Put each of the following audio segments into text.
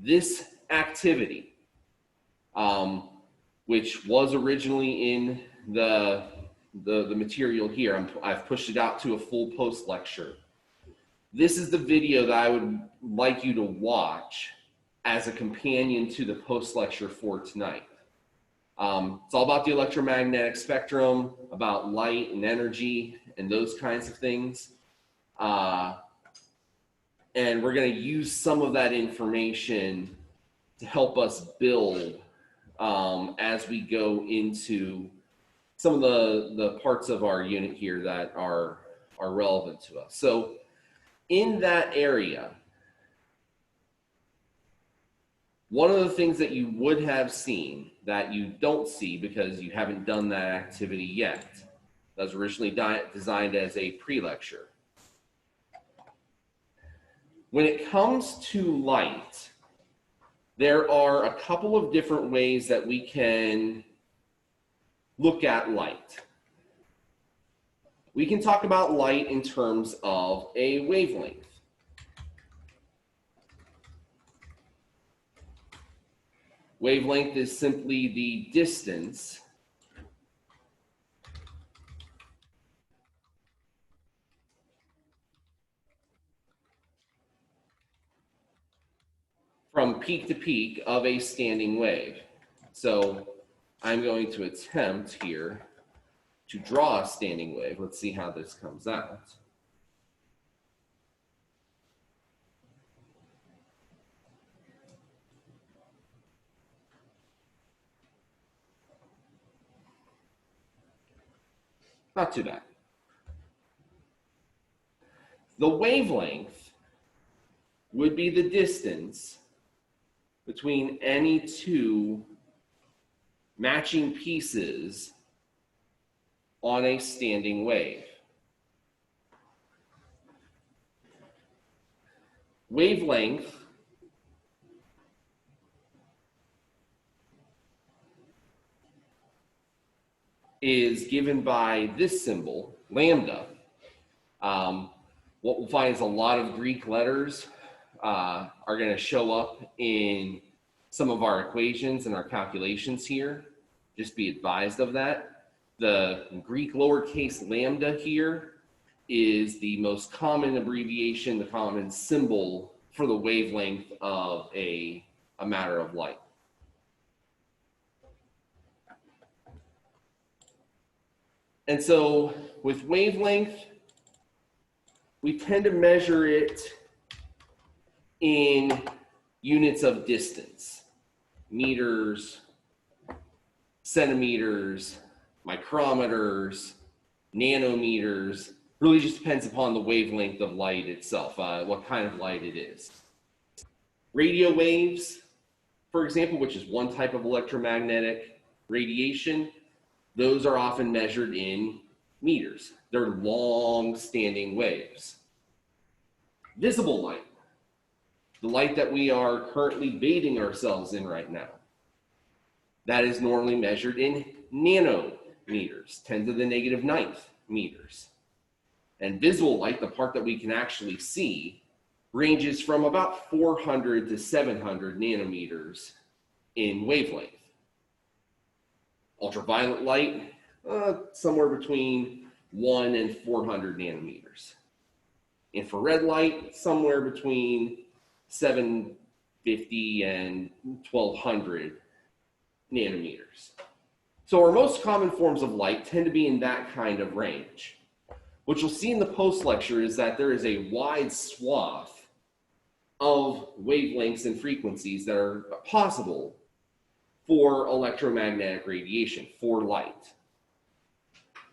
this activity, which was originally in the material here, I've pushed it out to a full post lecture. This is the video that I would like you to watch as a companion to the post lecture for tonight. It's all about the electromagnetic spectrum, about light and energy and those kinds of things. And we're going to use some of that information to help us build as we go into some of the parts of our unit here that are relevant to us. So in that area, one of the things that you would have seen that you don't see because you haven't done that activity yet, that was originally designed as a pre-lecture. When it comes to light, there are a couple of different ways that we can look at light. We can talk about light in terms of a wavelength. Wavelength is simply the distance from peak to peak of a standing wave. So I'm going to attempt here to draw a standing wave. Let's see how this comes out. Not too bad. The wavelength would be the distance between any two matching pieces on a standing wave. Wavelength is given by this symbol, lambda. What we'll find is a lot of Greek letters are going to show up in some of our equations and our calculations here. Just be advised of that. The Greek lowercase lambda here is the most common abbreviation, the common symbol for the wavelength of a matter of light. And so with wavelength, we tend to measure it in units of distance, meters, centimeters, micrometers, nanometers. Really just depends upon the wavelength of light itself, what kind of light it is. Radio waves, for example, which is one type of electromagnetic radiation, those are often measured in meters. They're long-standing waves. Visible light, the light that we are currently bathing ourselves in right now, that is normally measured in nanometers, 10 to the -9 meters. And visible light, the part that we can actually see, ranges from about 400 to 700 nanometers in wavelength. Ultraviolet light, somewhere between 1 and 400 nanometers. Infrared light, somewhere between 750 and 1200 nanometers. So our most common forms of light tend to be in that kind of range. What you'll see in the post lecture is that there is a wide swath of wavelengths and frequencies that are possible for electromagnetic radiation, for light.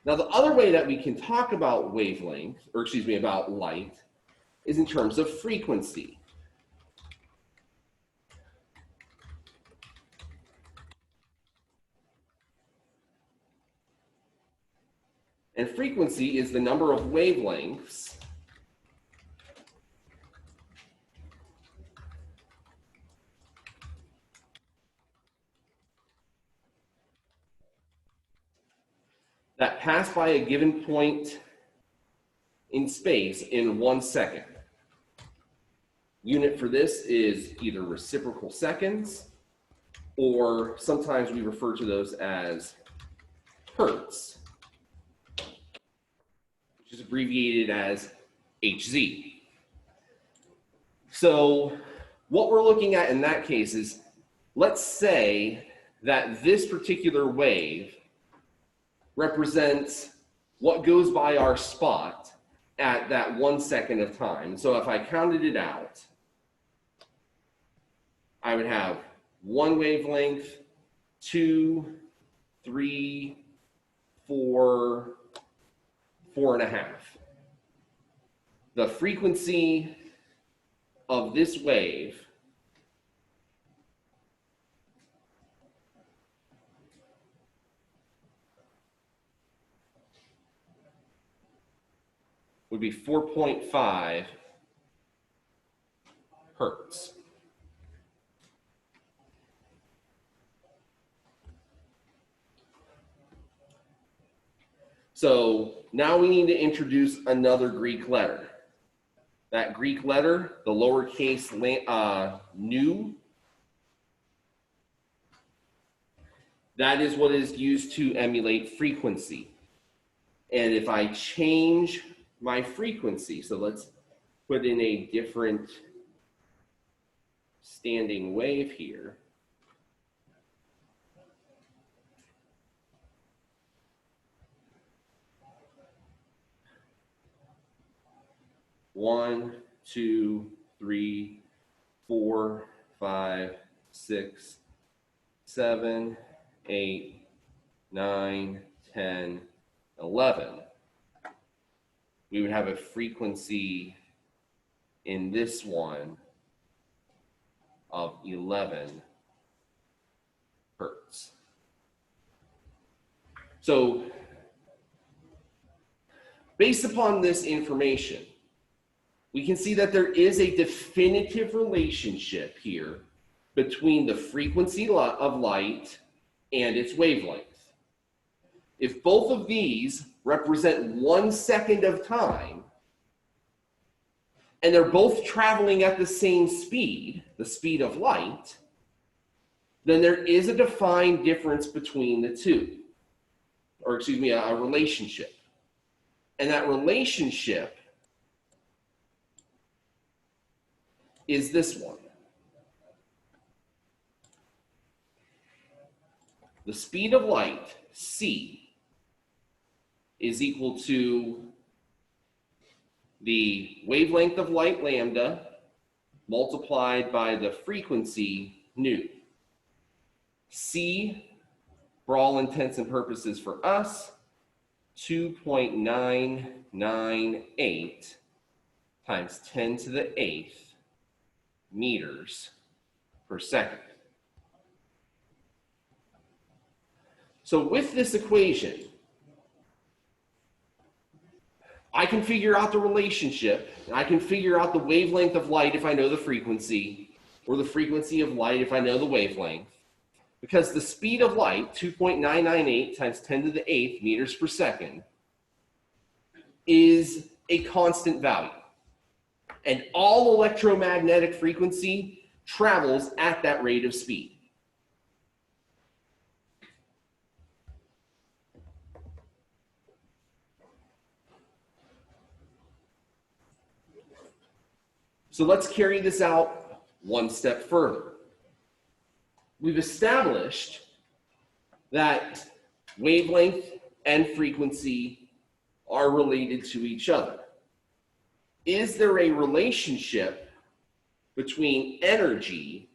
Now, the other way that we can talk about wavelength, or excuse me, about light, is in terms of frequency. And frequency is the number of wavelengths that pass by a given point in space in 1 second. Unit for this is either reciprocal seconds, or sometimes we refer to those as hertz, which is abbreviated as Hz. So what we're looking at in that case is, let's say that this particular wave represents what goes by our spot at that 1 second of time. So if I counted it out, I would have 1 wavelength, 2, 3, 4, 4.5. The frequency of this wave would be 4.5 hertz. So now we need to introduce another Greek letter. That Greek letter, the lowercase nu, that is what is used to emulate frequency. And if I change my frequency, so let's put in a different standing wave here. One, 2, 3, 4, 5, 6, 7, 8, 9, 10, 11. We would have a frequency in this one of 11 hertz. So based upon this information, we can see that there is a definitive relationship here between the frequency of light and its wavelength. If both of these represent 1 second of time, and they're both traveling at the same speed, the speed of light, then there is a defined difference between the two, or excuse me, a relationship. And that relationship is this one. The speed of light, c, is equal to the wavelength of light, lambda, multiplied by the frequency, nu. C, for all intents and purposes for us, 2.998 times 10 to the 8th meters per second. So with this equation, I can figure out the relationship. I can figure out the wavelength of light if I know the frequency, or the frequency of light if I know the wavelength. Because the speed of light, 2.998 times 10 to the 8th meters per second, is a constant value. And all electromagnetic frequency travels at that rate of speed. So let's carry this out one step further. We've established that wavelength and frequency are related to each other. Is there a relationship between energy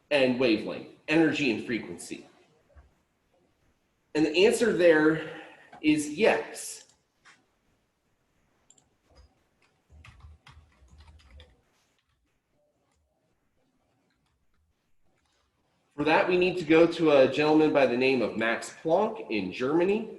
and wavelength, energy and frequency? And the answer there is yes. For that, we need to go to a gentleman by the name of Max Planck in Germany.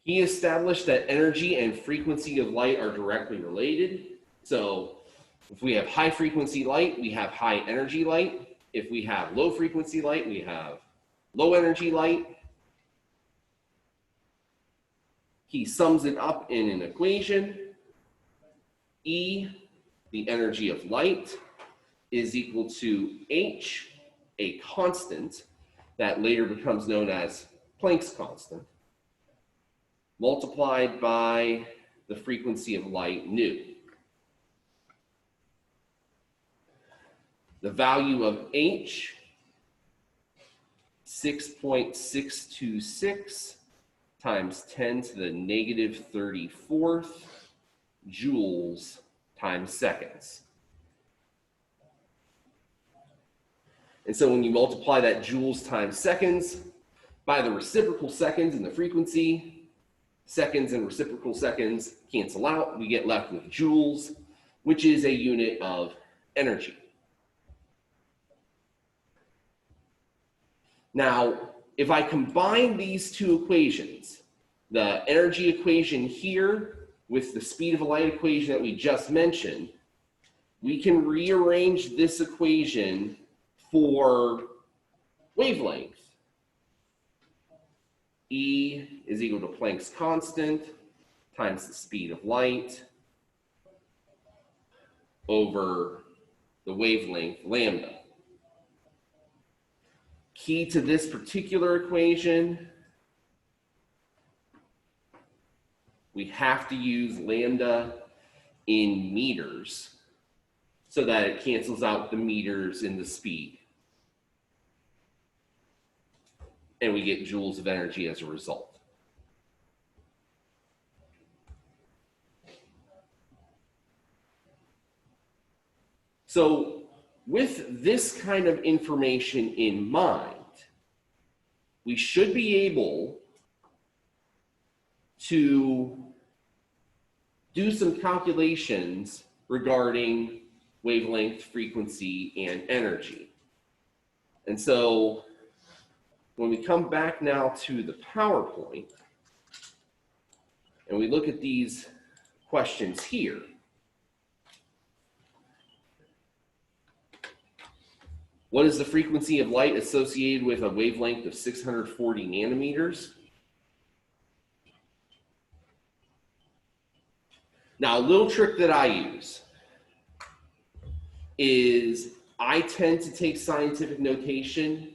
He established that energy and frequency of light are directly related. So if we have high frequency light, we have high energy light. If we have low frequency light, we have low energy light. He sums it up in an equation. E, the energy of light, is equal to H, a constant that later becomes known as Planck's constant, multiplied by the frequency of light, nu. The value of H, 6.626 times 10 to the negative 34th joules times seconds. And so when you multiply that joules times seconds by the reciprocal seconds in the frequency, seconds and reciprocal seconds cancel out. We get left with joules, which is a unit of energy. Now, if I combine these two equations, the energy equation here with the speed of light equation that we just mentioned, we can rearrange this equation for wavelength. E is equal to Planck's constant times the speed of light over the wavelength lambda. Key to this particular equation, we have to use lambda in meters so that it cancels out the meters in the speed. And we get joules of energy as a result. So with this kind of information in mind, we should be able to do some calculations regarding wavelength, frequency, and energy. And so when we come back now to the PowerPoint and we look at these questions here, what is the frequency of light associated with a wavelength of 640 nanometers? Now, a little trick that I use is I tend to take scientific notation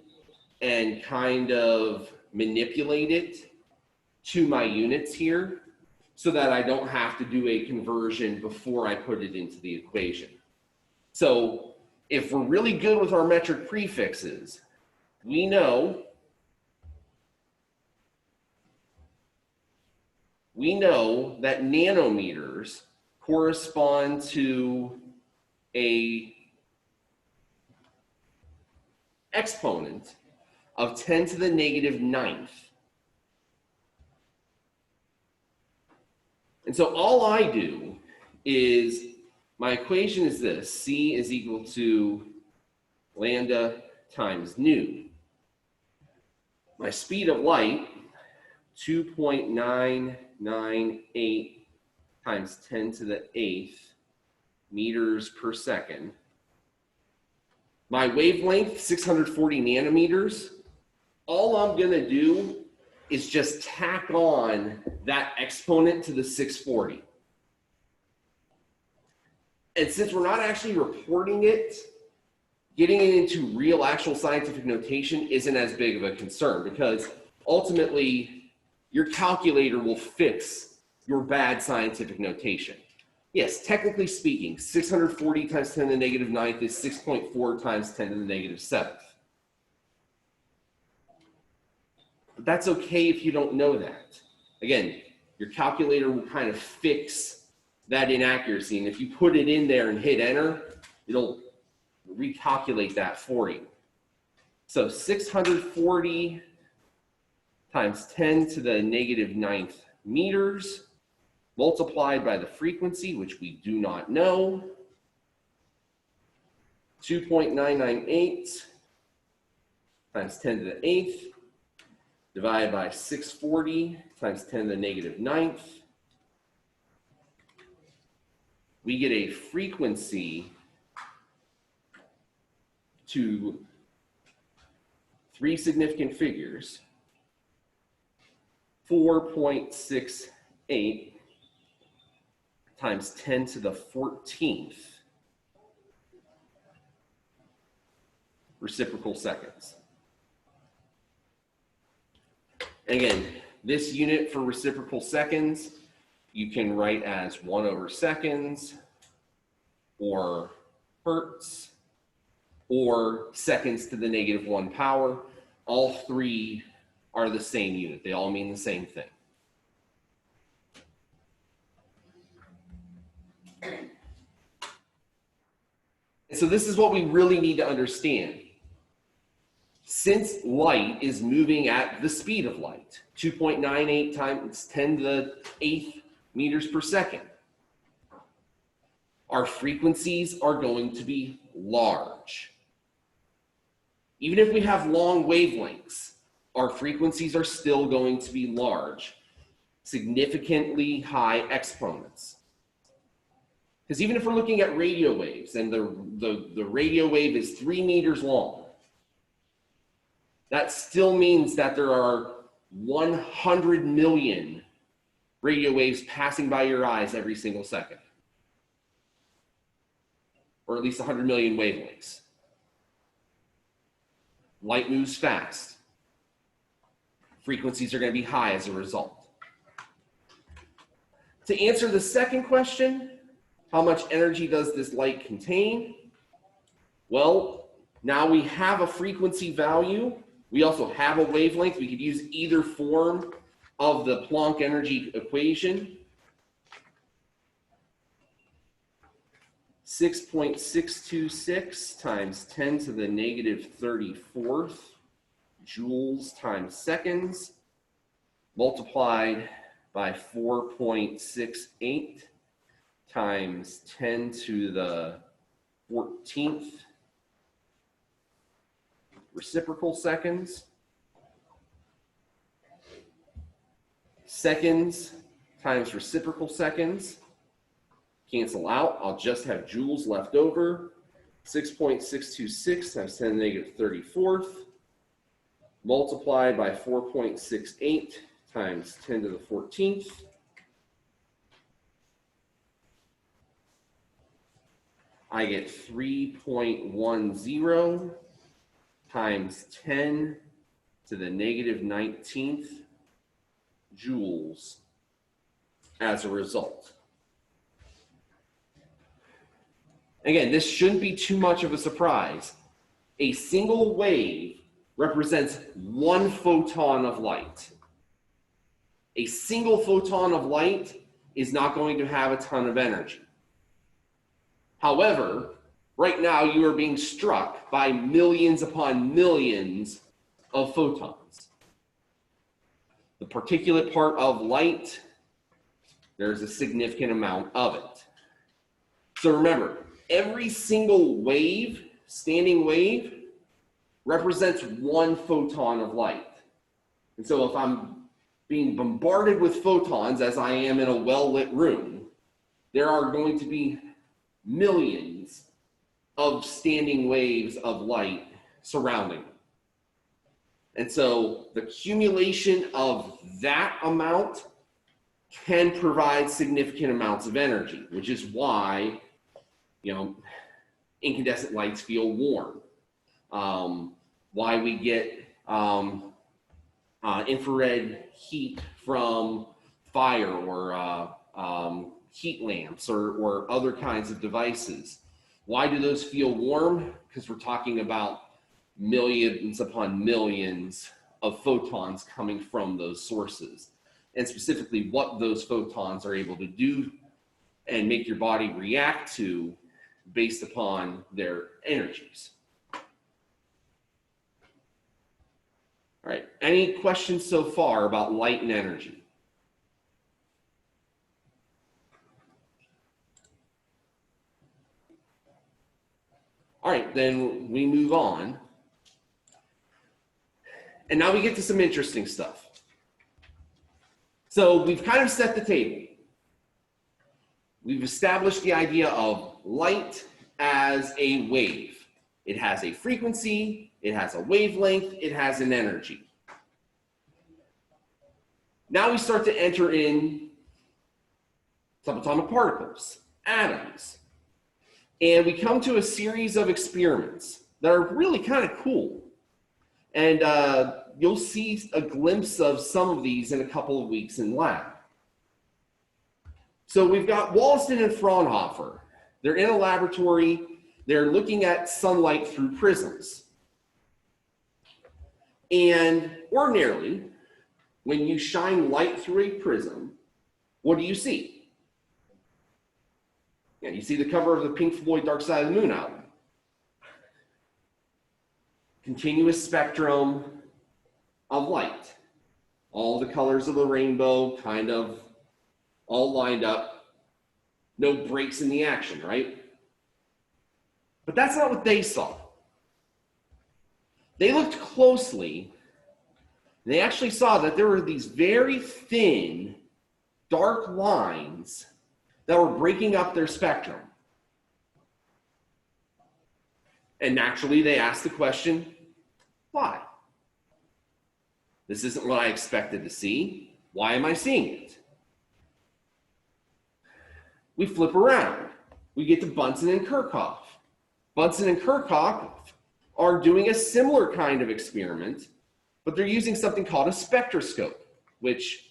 and kind of manipulate it to my units here so that I don't have to do a conversion before I put it into the equation. So if we're really good with our metric prefixes, we know that nanometers correspond to a exponent of 10 to the negative 9th. And so all I do is, my equation is this: C is equal to lambda times nu. My speed of light, 2.998 times 10 to the 8th meters per second. My wavelength, 640 nanometers. All I'm going to do is just tack on that exponent to the 640. And since we're not actually reporting it, getting it into real actual scientific notation isn't as big of a concern, because ultimately your calculator will fix your bad scientific notation. Yes, technically speaking, 640 times 10 to the negative 9th is 6.4 times 10 to the negative 7th. But that's okay if you don't know that. Again, your calculator will kind of fix that inaccuracy, and if you put it in there and hit enter, it'll recalculate that for you. So 640 times 10 to the negative 9th meters multiplied by the frequency, which we do not know, 2.998 times 10 to the 8th. divided by 640 times 10 to the negative ninth. We get a frequency to 3 significant figures, 4.68 times 10 to the 14th reciprocal seconds. Again, this unit for reciprocal seconds, you can write as 1/seconds, or hertz, or seconds to the negative 1 power. All three are the same unit. They all mean the same thing. So this is what we really need to understand. Since light is moving at the speed of light, 2.98 times 10 to the 8th meters per second, our frequencies are going to be large. Even if we have long wavelengths, our frequencies are still going to be large, significantly high exponents. Because even if we're looking at radio waves, and the radio wave is 3 meters long, that still means that there are 100 million radio waves passing by your eyes every single second. Or at least 100 million wavelengths. Light moves fast. Frequencies are going to be high as a result. To answer the second question, how much energy does this light contain? Well, now we have a frequency value. We also have a wavelength. We could use either form of the Planck energy equation. 6.626 times 10 to the negative 34th joules times seconds, multiplied by 4.68 times 10 to the 14th reciprocal seconds. Seconds times reciprocal seconds cancel out. I'll just have joules left over. 6.626 times 10 to the negative 34th multiplied by 4.68 times 10 to the 14th. I get 3.10 times 10 to the negative 19th joules as a result. Again, this shouldn't be too much of a surprise. A single wave represents 1 photon of light. A single photon of light is not going to have a ton of energy. However, right now you are being struck by millions upon millions of photons. The particulate part of light, there's a significant amount of it. So remember, every single wave, standing wave, represents 1 photon of light. And so if I'm being bombarded with photons, as I am in a well-lit room, there are going to be millions of standing waves of light surrounding them. And so the accumulation of that amount can provide significant amounts of energy, which is why, incandescent lights feel warm. Why we get infrared heat from fire or heat lamps or other kinds of devices. Why do those feel warm? Because we're talking about millions upon millions of photons coming from those sources, and specifically what those photons are able to do and make your body react to based upon their energies. All right, any questions so far about light and energy? All right, then we move on. And now we get to some interesting stuff. So we've kind of set the table. We've established the idea of light as a wave. It has a frequency, it has a wavelength, it has an energy. Now we start to enter in subatomic particles, atoms. And we come to a series of experiments that are really kind of cool. And you'll see a glimpse of some of these in a couple of weeks in lab. So we've got Wollaston and Fraunhofer. They're in a laboratory. They're looking at sunlight through prisms. And ordinarily, when you shine light through a prism, what do you see? Yeah, you see the cover of the Pink Floyd Dark Side of the Moon album. Continuous spectrum of light. All the colors of the rainbow kind of all lined up. No breaks in the action, right? But that's not what they saw. They looked closely, and they actually saw that there were these very thin, dark lines that were breaking up their spectrum. And naturally, they asked the question, why? This isn't what I expected to see. Why am I seeing it? We flip around. We get to Bunsen and Kirchhoff. Bunsen and Kirchhoff are doing a similar kind of experiment, but they're using something called a spectroscope, which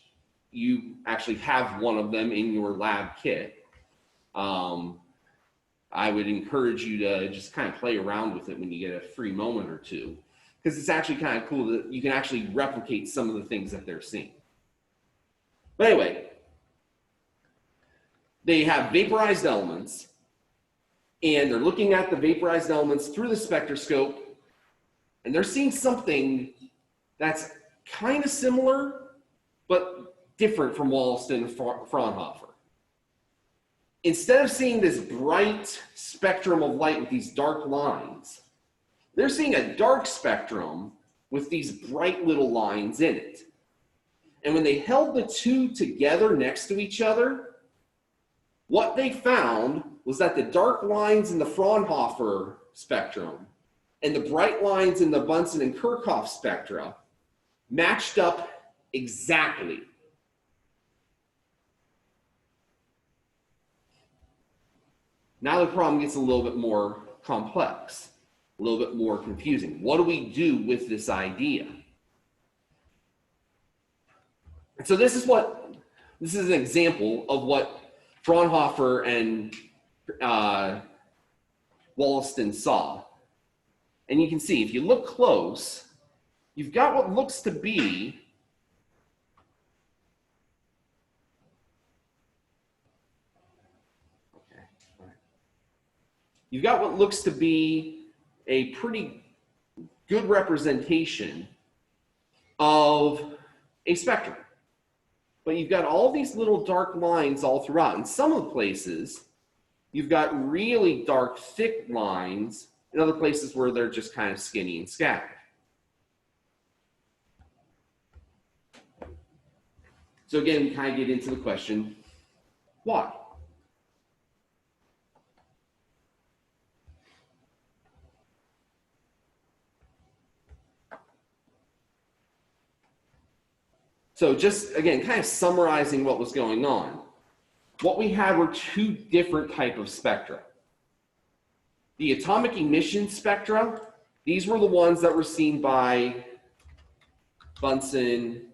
you actually have one of them in your lab kit. I would encourage you to just kind of play around with it when you get a free moment or two, because it's actually kind of cool that you can actually replicate some of the things that they're seeing. But anyway, they have vaporized elements, and they're looking at the vaporized elements through the spectroscope, and they're seeing something that's kind of similar, but different from Wollaston and Fraunhofer. Instead of seeing this bright spectrum of light with these dark lines, they're seeing a dark spectrum with these bright little lines in it. And when they held the two together next to each other, what they found was that the dark lines in the Fraunhofer spectrum and the bright lines in the Bunsen and Kirchhoff spectra matched up exactly. Now the problem gets a little bit more complex, a little bit more confusing. What do we do with this idea? And so this is an example of what Fraunhofer and Wollaston saw. And you can see, if you look close, you've got what looks to be a pretty good representation of a spectrum. But you've got all these little dark lines all throughout. In some of the places, you've got really dark, thick lines. In other places where they're just kind of skinny and scattered. So again, we kind of get into the question, why? So just, again, kind of summarizing what was going on. What we had were two different types of spectra. The atomic emission spectra, these were the ones that were seen by Bunsen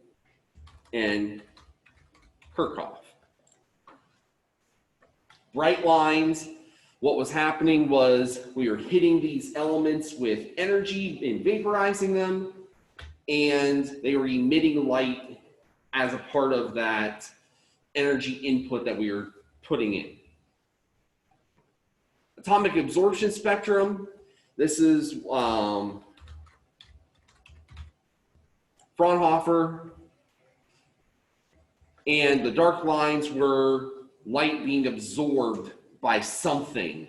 and Kirchhoff. Bright lines, what was happening was we were hitting these elements with energy and vaporizing them, and they were emitting light as a part of that energy input that we were putting in. Atomic absorption spectrum, this is Fraunhofer, and the dark lines were light being absorbed by something.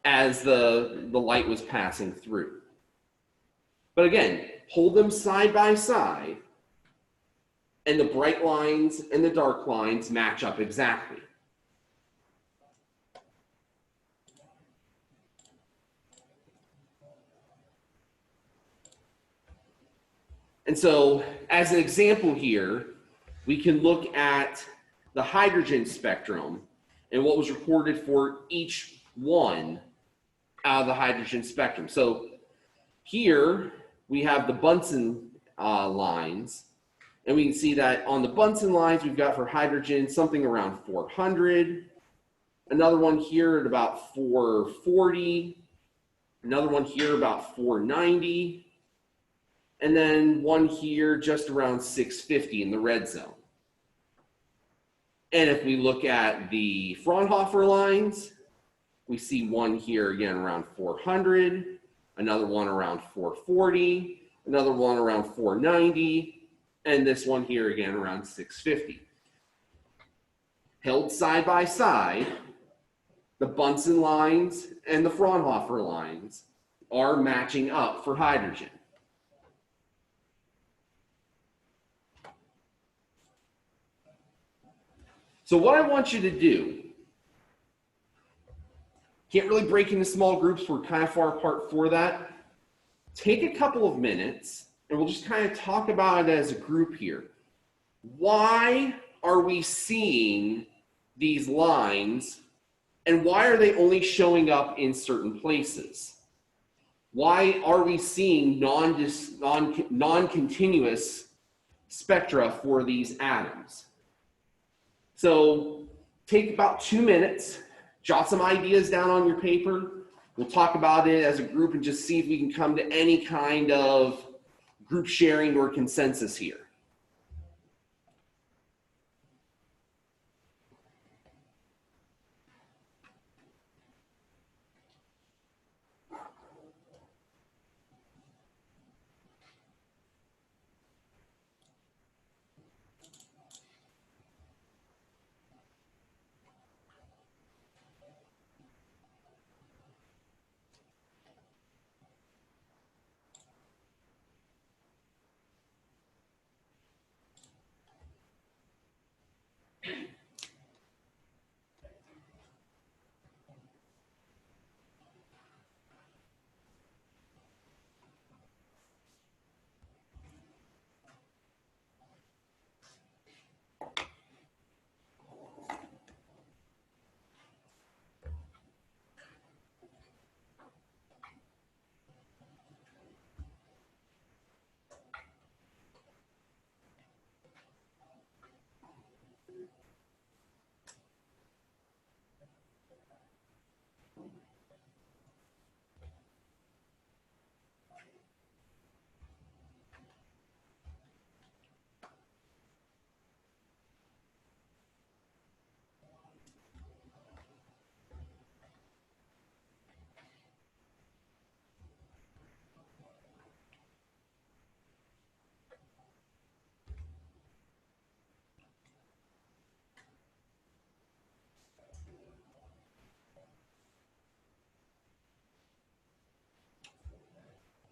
as the light was passing through. But again, hold them side by side, and the bright lines and the dark lines match up exactly. And so, as an example here, we can look at the hydrogen spectrum and what was recorded for each one out of the hydrogen spectrum. So here we have the Bunsen lines, and we can see that on the Bunsen lines we've got for hydrogen something around 400, another one here at about 440, another one here about 490, and then one here just around 650 in the red zone. And if we look at the Fraunhofer lines, we see one here again around 400, another one around 440, another one around 490, and this one here again around 650. Held side by side, the Bunsen lines and the Fraunhofer lines are matching up for hydrogen. So what I want you to do, can't really break into small groups, we're kind of far apart for that. Take a couple of minutes and we'll just kind of talk about it as a group here. Why are we seeing these lines, and why are they only showing up in certain places? Why are we seeing non-continuous spectra for these atoms? So take about 2 minutes, jot some ideas down on your paper. We'll talk about it as a group and just see if we can come to any kind of group sharing or consensus here.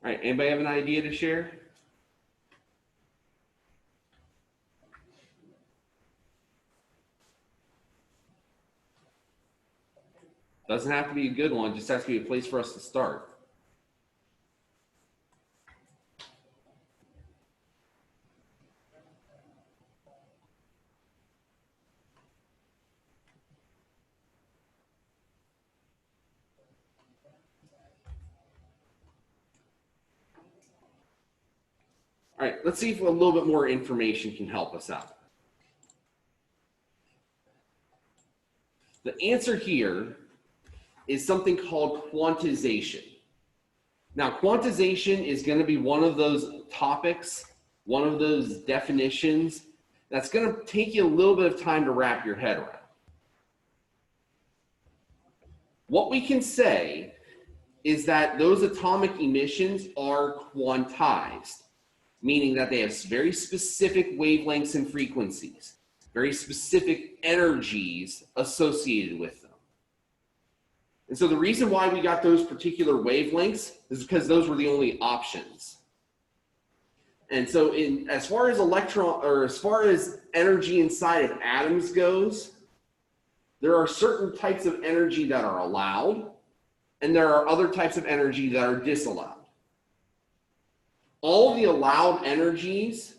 All right, anybody have an idea to share? Doesn't have to be a good one, just has to be a place for us to start. All right, let's see if a little bit more information can help us out. The answer here is something called quantization. Now, quantization is going to be one of those topics, one of those definitions that's going to take you a little bit of time to wrap your head around. What we can say is that those atomic emissions are quantized, meaning that they have very specific wavelengths and frequencies, very specific energies associated with them. And so the reason why we got those particular wavelengths is because those were the only options. And so as far as energy inside of atoms goes, there are certain types of energy that are allowed, and there are other types of energy that are disallowed. All of the allowed energies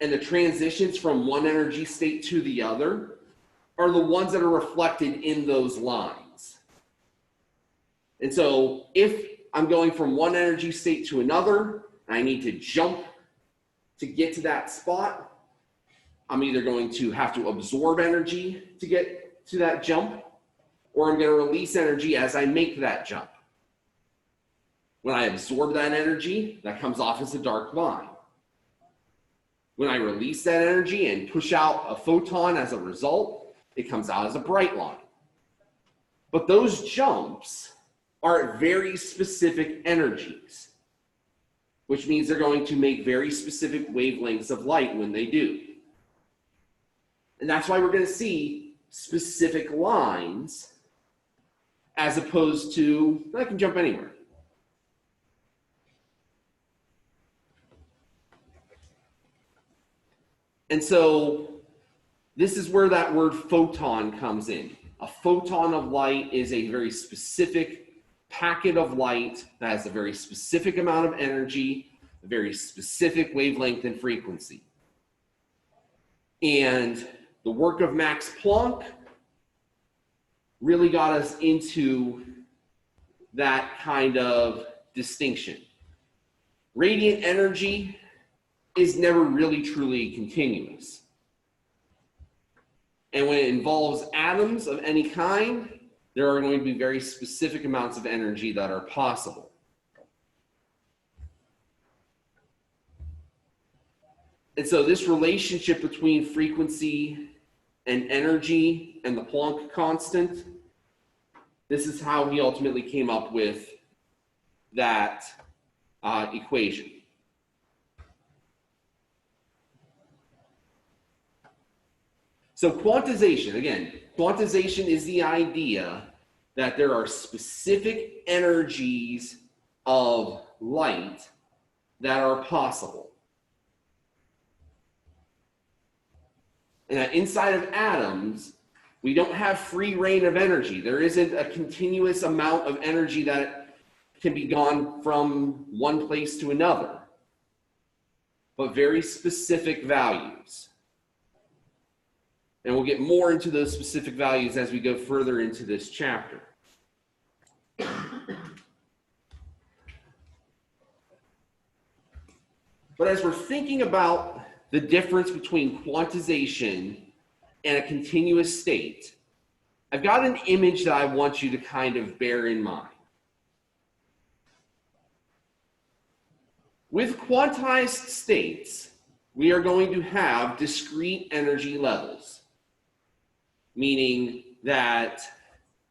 and the transitions from one energy state to the other are the ones that are reflected in those lines. And so if I'm going from one energy state to another, and I need to jump to get to that spot, I'm either going to have to absorb energy to get to that jump, or I'm going to release energy as I make that jump. When I absorb that energy, that comes off as a dark line. When I release that energy and push out a photon as a result, it comes out as a bright line. But those jumps are at very specific energies, which means they're going to make very specific wavelengths of light when they do. And that's why we're going to see specific lines as opposed to, I can jump anywhere. And so this is where that word photon comes in. A photon of light is a very specific packet of light that has a very specific amount of energy, a very specific wavelength and frequency. And the work of Max Planck really got us into that kind of distinction. Radiant energy is never really truly continuous. And when it involves atoms of any kind, there are going to be very specific amounts of energy that are possible. And so this relationship between frequency and energy and the Planck constant, this is how he ultimately came up with that equation. So quantization, again, quantization is the idea that there are specific energies of light that are possible. And that inside of atoms, we don't have free reign of energy. There isn't a continuous amount of energy that can be gone from one place to another, but very specific values. And we'll get more into those specific values as we go further into this chapter. But as we're thinking about the difference between quantization and a continuous state, I've got an image that I want you to kind of bear in mind. With quantized states, we are going to have discrete energy levels, meaning that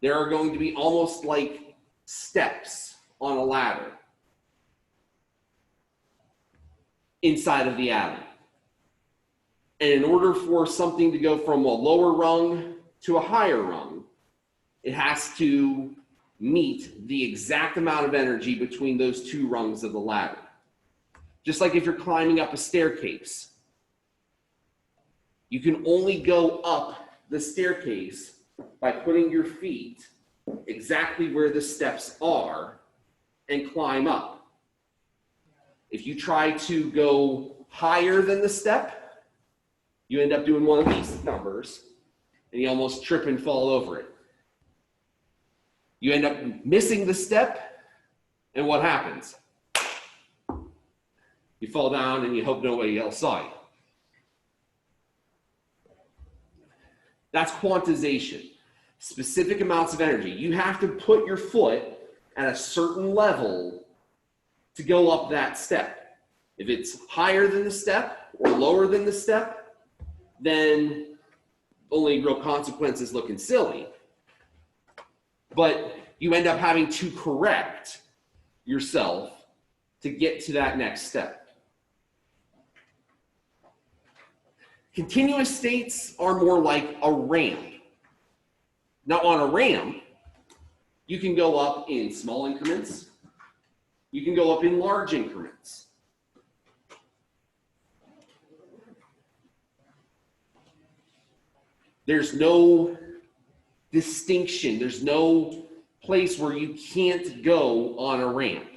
there are going to be almost like steps on a ladder inside of the atom. And in order for something to go from a lower rung to a higher rung, it has to meet the exact amount of energy between those two rungs of the ladder. Just like if you're climbing up a staircase, you can only go up the staircase by putting your feet exactly where the steps are and climb up. If you try to go higher than the step, you end up doing one of these numbers and you almost trip and fall over it. You end up missing the step, and what happens? You fall down and you hope nobody else saw you. That's quantization. Specific amounts of energy. You have to put your foot at a certain level to go up that step. If it's higher than the step or lower than the step, then only real consequence is looking silly. But you end up having to correct yourself to get to that next step. Continuous states are more like a ramp. Now on a ramp, You can go up in small increments. You can go up in large increments. There's no distinction. There's no place where you can't go on a ramp.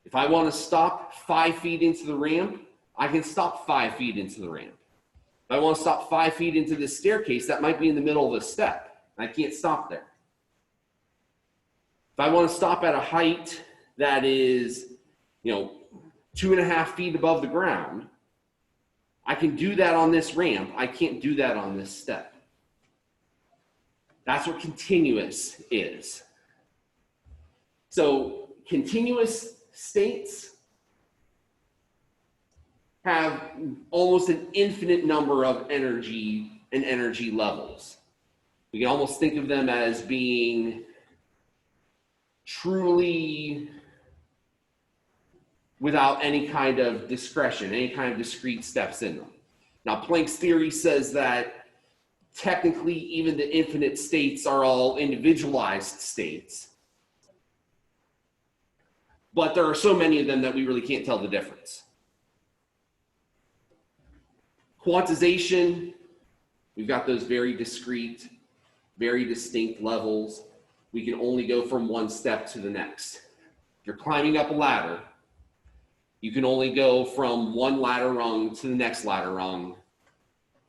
If I want to stop 5 feet into the ramp, I can stop 5 feet into the ramp. If I want to stop 5 feet into this staircase, that might be in the middle of a step. I can't stop there. If I want to stop at a height that is, 2.5 feet above the ground, I can do that on this ramp. I can't do that on this step. That's what continuous is. So continuous states have almost an infinite number of energy and energy levels. We can almost think of them as being truly without any kind of discretion, any kind of discrete steps in them. Now, Planck's theory says that technically even the infinite states are all individualized states, but there are so many of them that we really can't tell the difference. Quantization, we've got those very discrete, very distinct levels. We can only go from one step to the next. If you're climbing up a ladder, you can only go from one ladder rung to the next ladder rung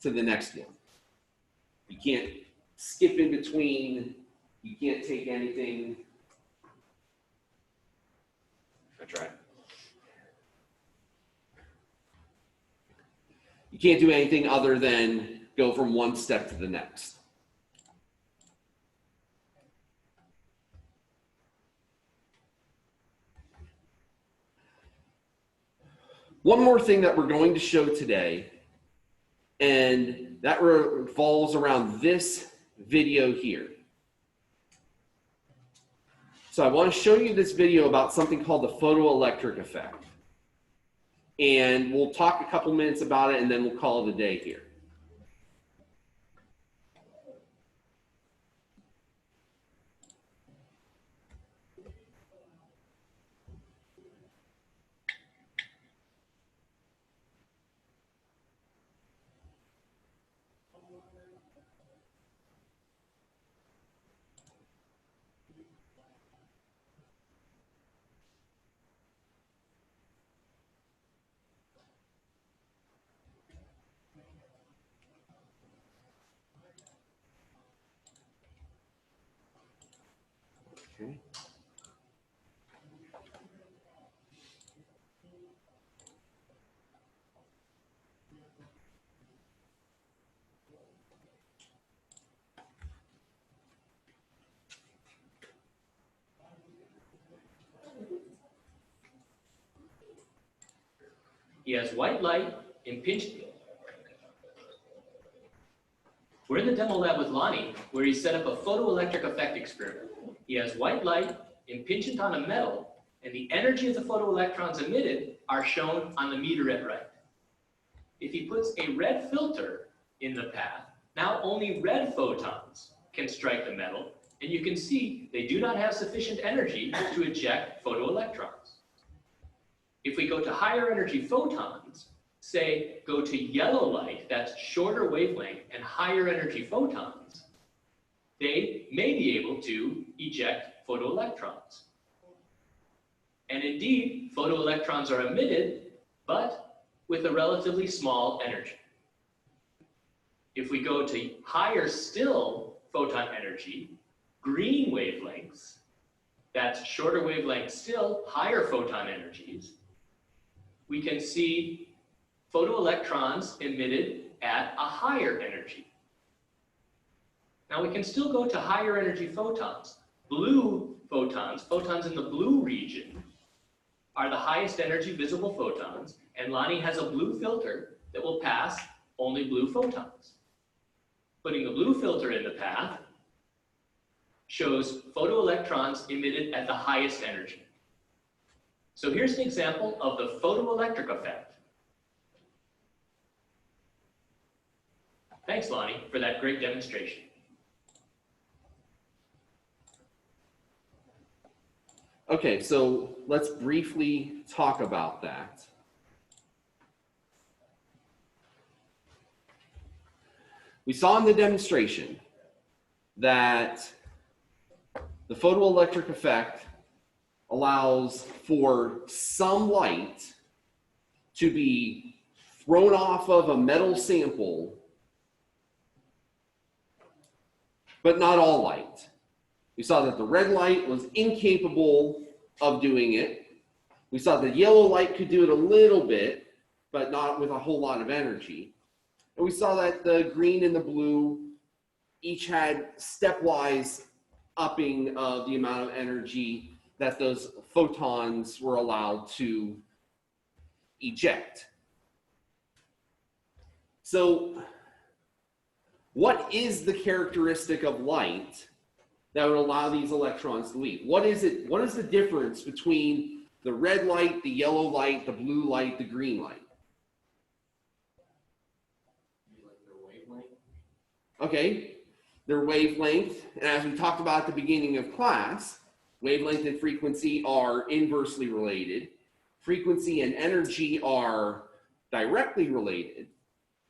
to the next one. You can't skip in between. You can't take anything. I tried. You can't do anything other than go from one step to the next. One more thing that we're going to show today, and that revolves around this video here. So I want to show you this video about something called the photoelectric effect. And we'll talk a couple minutes about it, and then we'll call it a day here. Okay. He has white light impinged. We're in the demo lab with Lonnie, where he set up a photoelectric effect experiment. He has white light impingent on a metal, and the energy of the photoelectrons emitted are shown on the meter at right. If he puts a red filter in the path, now only red photons can strike the metal, and you can see they do not have sufficient energy to eject photoelectrons. If we go to higher energy photons, say go to yellow light, that's shorter wavelength, and higher energy photons, they may be able to eject photoelectrons. And indeed, photoelectrons are emitted, but with a relatively small energy. If we go to higher still photon energy, green wavelengths, that's shorter wavelength still, higher photon energies, we can see photoelectrons emitted at a higher energy. Now we can still go to higher energy photons. Blue photons, photons in the blue region, are the highest energy visible photons, and Lonnie has a blue filter that will pass only blue photons. Putting the blue filter in the path shows photoelectrons emitted at the highest energy. So here's an example of the photoelectric effect. Thanks, Lonnie, for that great demonstration. Okay, so let's briefly talk about that. We saw in the demonstration that the photoelectric effect allows for some light to be thrown off of a metal sample, but not all light. We saw that the red light was incapable of doing it. We saw the yellow light could do it a little bit, but not with a whole lot of energy. And we saw that the green and the blue each had stepwise upping of the amount of energy that those photons were allowed to eject. So what is the characteristic of light that would allow these electrons to leave? What is it? What is the difference between the red light, the yellow light, the blue light, the green light? Okay, their wavelength, and as we talked about at the beginning of class, wavelength and frequency are inversely related. Frequency and energy are directly related.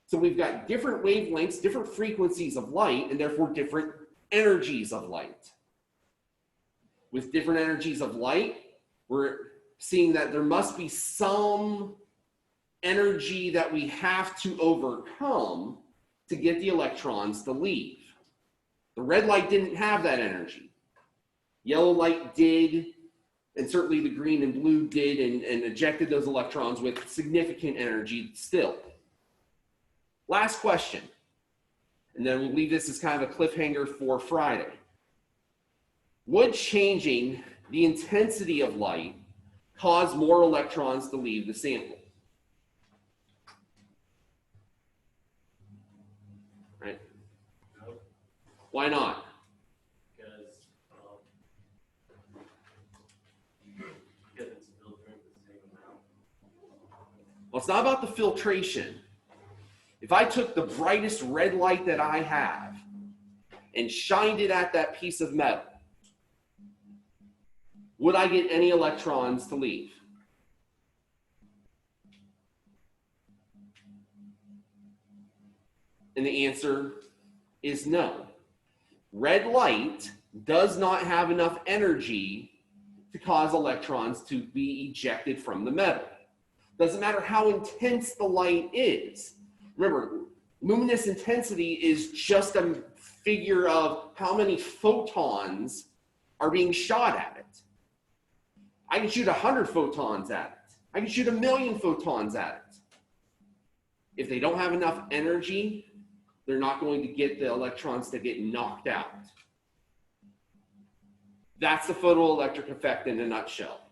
So we've got different wavelengths, different frequencies of light, and therefore different energies of light. With different energies of light, we're seeing that there must be some energy that we have to overcome to get the electrons to leave. The red light didn't have that energy. Yellow light did, and certainly the green and blue did, and ejected those electrons with significant energy still. Last question, and then we'll leave this as kind of a cliffhanger for Friday. Would changing the intensity of light cause more electrons to leave the sample? Right? No. Why not? Because it's filtering the same amount. Well, it's not about the filtration. If I took the brightest red light that I have and shined it at that piece of metal, would I get any electrons to leave? And the answer is no. Red light does not have enough energy to cause electrons to be ejected from the metal. Doesn't matter how intense the light is. Remember, luminous intensity is just a figure of how many photons are being shot at it. I can shoot 100 photons at it. I can shoot 1,000,000 photons at it. If they don't have enough energy, they're not going to get the electrons to get knocked out. That's the photoelectric effect in a nutshell.